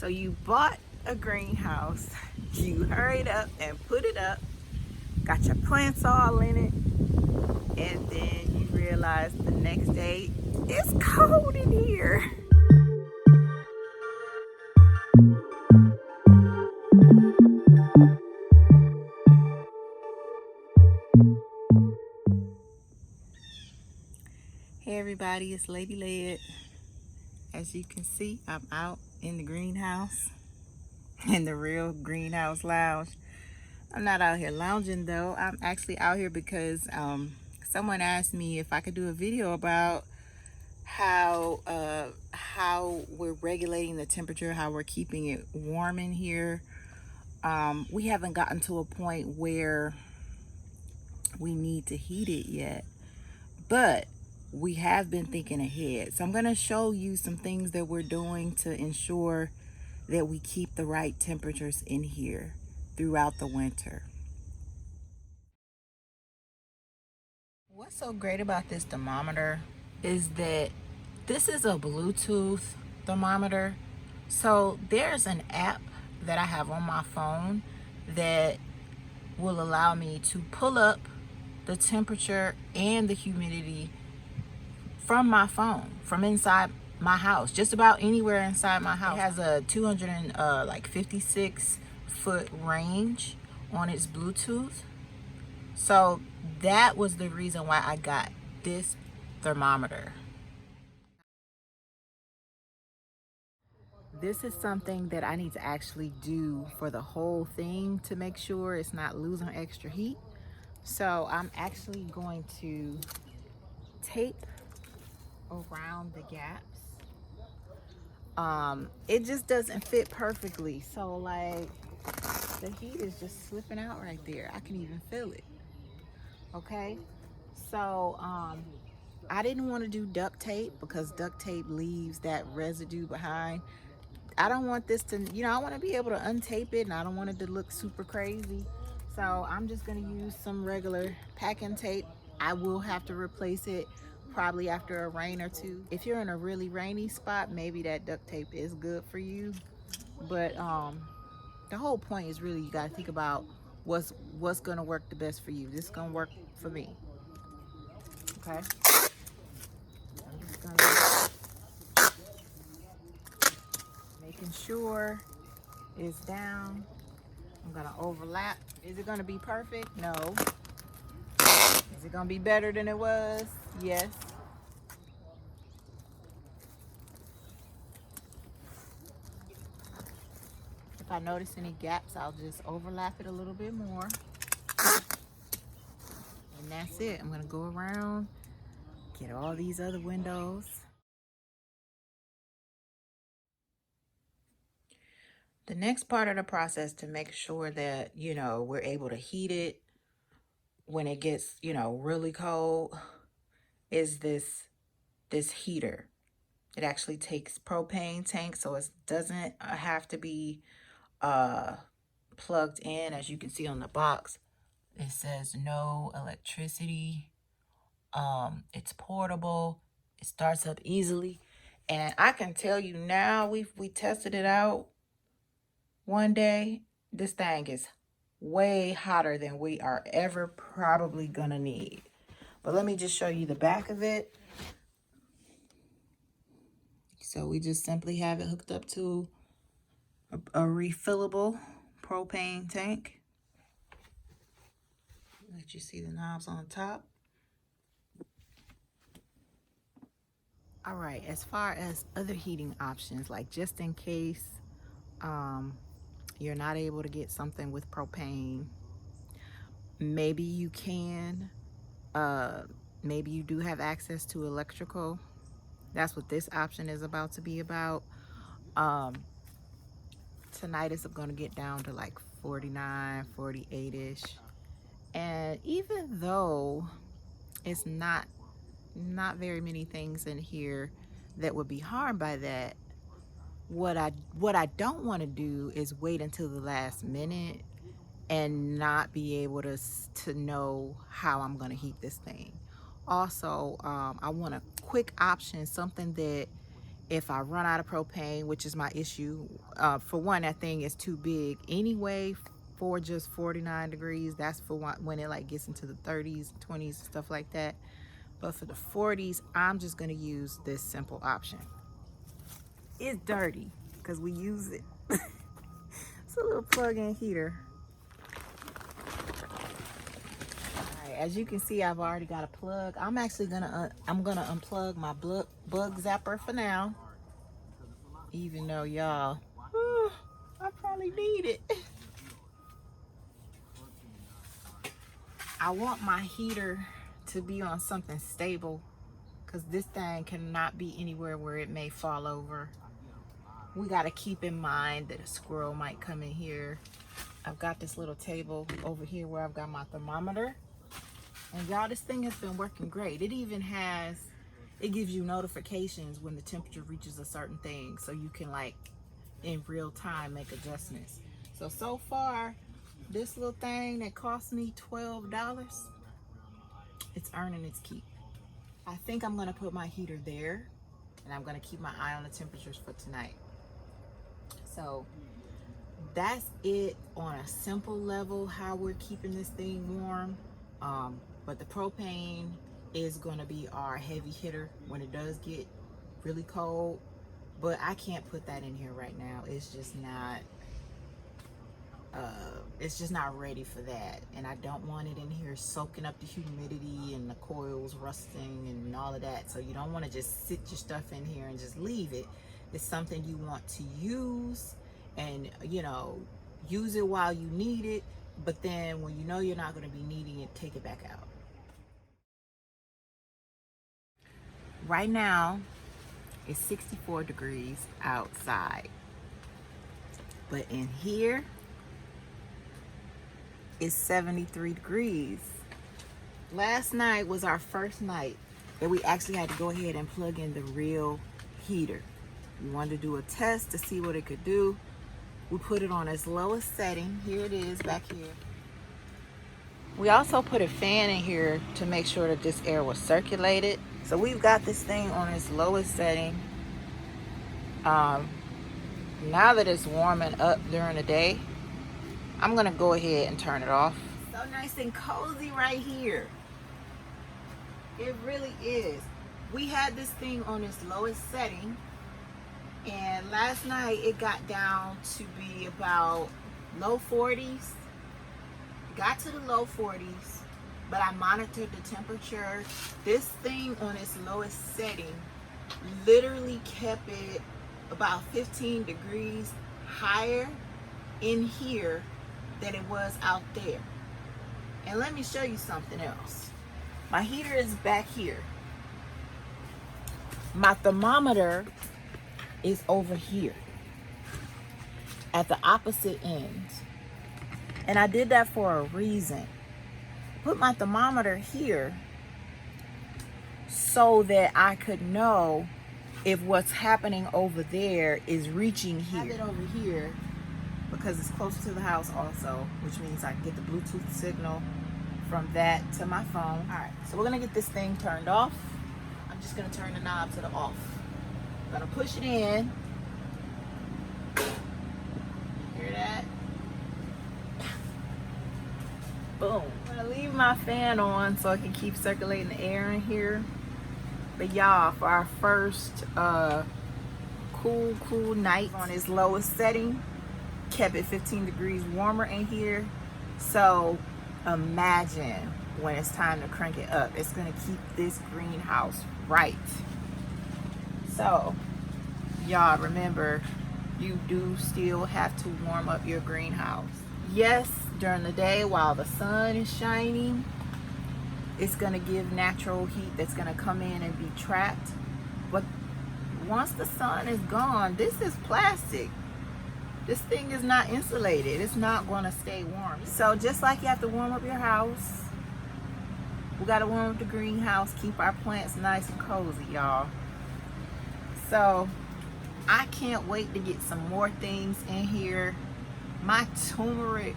So you bought a greenhouse, you hurried up and put it up, got your plants all in it, and then you realize the next day it's cold in here. Hey everybody, it's Lady Led. As you can see, I'm out in the greenhouse, in the real greenhouse lounge. I'm not out here lounging though. I'm actually out here because someone asked me if I could do a video about how we're regulating the temperature, how we're keeping it warm in here. We haven't gotten to a point where we need to heat it yet, but we have been thinking ahead. So I'm going to show you some things that we're doing to ensure that we keep the right temperatures in here throughout the winter. What's so great about this thermometer is that this is a Bluetooth thermometer. So there's an app that I have on my phone that will allow me to pull up the temperature and the humidity from my phone, from inside my house, just about anywhere inside my house. It has a 256 foot range on its Bluetooth. So that was the reason why I got this thermometer. This is something that I need to actually do for the whole thing to make sure it's not losing extra heat. So I'm actually going to tape around the gaps. It just doesn't fit perfectly. So like the heat is just slipping out right there. I can even feel it. Okay. So I didn't want to do duct tape because duct tape leaves that residue behind. I don't want this to, I want to be able to untape it and I don't want it to look super crazy. So I'm just going to use some regular packing tape. I will have to replace it probably after a rain or two. If you're in a really rainy spot, maybe that duct tape is good for you. But the whole point is really you got to think about what's going to work the best for you. This is going to work for me. Okay. I'm just going to making sure it's down. I'm gonna overlap. Is it gonna be perfect? No. Is it gonna be better than it was? Yes. If I notice any gaps, I'll just overlap it a little bit more. And that's it. I'm gonna go around, get all these other windows. The next part of the process to make sure that, we're able to heat it when it gets, really cold is this heater. It actually takes propane tank, so it doesn't have to be plugged in. As you can see on the box, it says no electricity. It's portable. It starts up easily. And I can tell you now, we tested it out one day. This thing is way hotter than we are ever probably gonna need. But let me just show you the back of it. So we just simply have it hooked up to a refillable propane tank. Let you see the knobs on top. All right, as far as other heating options, like just in case you're not able to get something with propane, maybe you can, maybe you do have access to electrical. That's what this option is about to be about. Tonight it's going to get down to like 49, 48-ish. And even though it's not very many things in here that would be harmed by that, what I don't want to do is wait until the last minute and not be able to know how I'm going to heat this thing. Also, I want a quick option, something that if I run out of propane, which is my issue. For one, that thing is too big anyway for just 49 degrees. That's for when it like gets into the 30s, 20s, stuff like that. But for the 40s, I'm just gonna use this simple option. It's dirty because we use it. It's a little plug-in heater. As you can see, I've already got a plug. I'm actually gonna unplug my bug zapper for now, even though y'all, I probably need it. I want my heater to be on something stable because this thing cannot be anywhere where it may fall over. We got to keep in mind that a squirrel might come in here. I've got this little table over here where I've got my thermometer. And y'all, this thing has been working great. It gives you notifications when the temperature reaches a certain thing, so you can like in real time make adjustments. So far, this little thing that cost me $12, it's earning its keep. I think I'm gonna put my heater there, and I'm gonna keep my eye on the temperatures for tonight. So that's it on a simple level, how we're keeping this thing warm. But the propane is going to be our heavy hitter when it does get really cold. But I can't put that in here right now. It's just not ready for that. And I don't want it in here soaking up the humidity and the coils rusting and all of that. So you don't want to just sit your stuff in here and just leave it. It's something you want to use, and use it while you need it. But then when you know you're not going to be needing it, take it back out. Right now, it's 64 degrees outside. But in here, it's 73 degrees. Last night was our first night that we actually had to go ahead and plug in the real heater. We wanted to do a test to see what it could do. We put it on its lowest setting. Here it is back here. We also put a fan in here to make sure that this air was circulated. So we've got this thing on its lowest setting. Now that it's warming up during the day, I'm gonna go ahead and turn it off. So nice and cozy right here. It really is. We had this thing on its lowest setting, and last night it got down to be about low 40s. Got to the low 40s, but I monitored the temperature. This thing on its lowest setting literally kept it about 15 degrees higher in here than it was out there. And let me show you something else. My heater is back here. My thermometer is over here at the opposite ends. And I did that for a reason. Put my thermometer here so that I could know if what's happening over there is reaching here. I have it over here because it's closer to the house also, which means I can get the Bluetooth signal from that to my phone. All right, so we're gonna get this thing turned off. I'm just gonna turn the knob to the off. I'm gonna push it in. Hear that? Boom. I'm gonna leave my fan on so I can keep circulating the air in here. But y'all, for our first cool night on its lowest setting, kept it 15 degrees warmer in here. So imagine when it's time to crank it up. It's gonna keep this greenhouse right. So y'all remember, you do still have to warm up your greenhouse. Yes, during the day while the sun is shining, it's gonna give natural heat that's gonna come in and be trapped. But once the sun is gone, this is plastic. This thing is not insulated. It's not gonna stay warm. So just like you have to warm up your house, we gotta warm up the greenhouse, keep our plants nice and cozy, y'all. So I can't wait to get some more things in here. My turmeric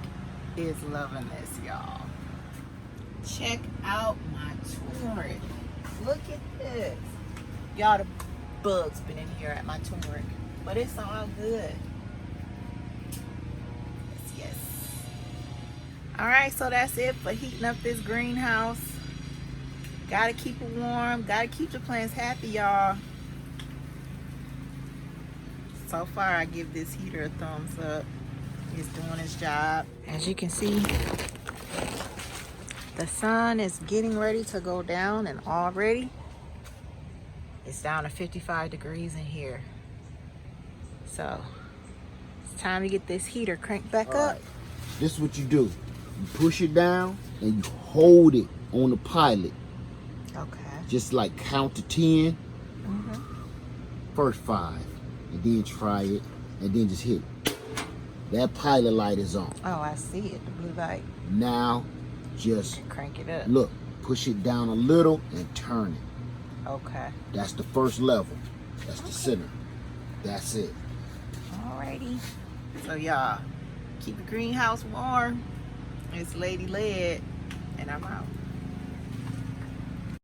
is loving this, y'all. Check out my turmeric. Look at this. Y'all, the bugs been in here at my turmeric. But it's all good. Yes. Alright, so that's it for heating up this greenhouse. Gotta keep it warm. Gotta keep the plants happy, y'all. So far, I give this heater a thumbs up. It's doing its job. As you can see, the sun is getting ready to go down, and already it's down to 55 degrees in here. So it's time to get this heater cranked back up. Right. This is what you do. You push it down and you hold it on the pilot. Okay. Just like count to 10. First 5. And then try it. And then just hit it. That pilot light is on. Oh, I see it. The blue light. Now just crank it up. Look. Push it down a little and turn it. Okay. That's the first level. That's the center. That's it. Alrighty. So y'all, keep the greenhouse warm. It's Lady Led, and I'm out.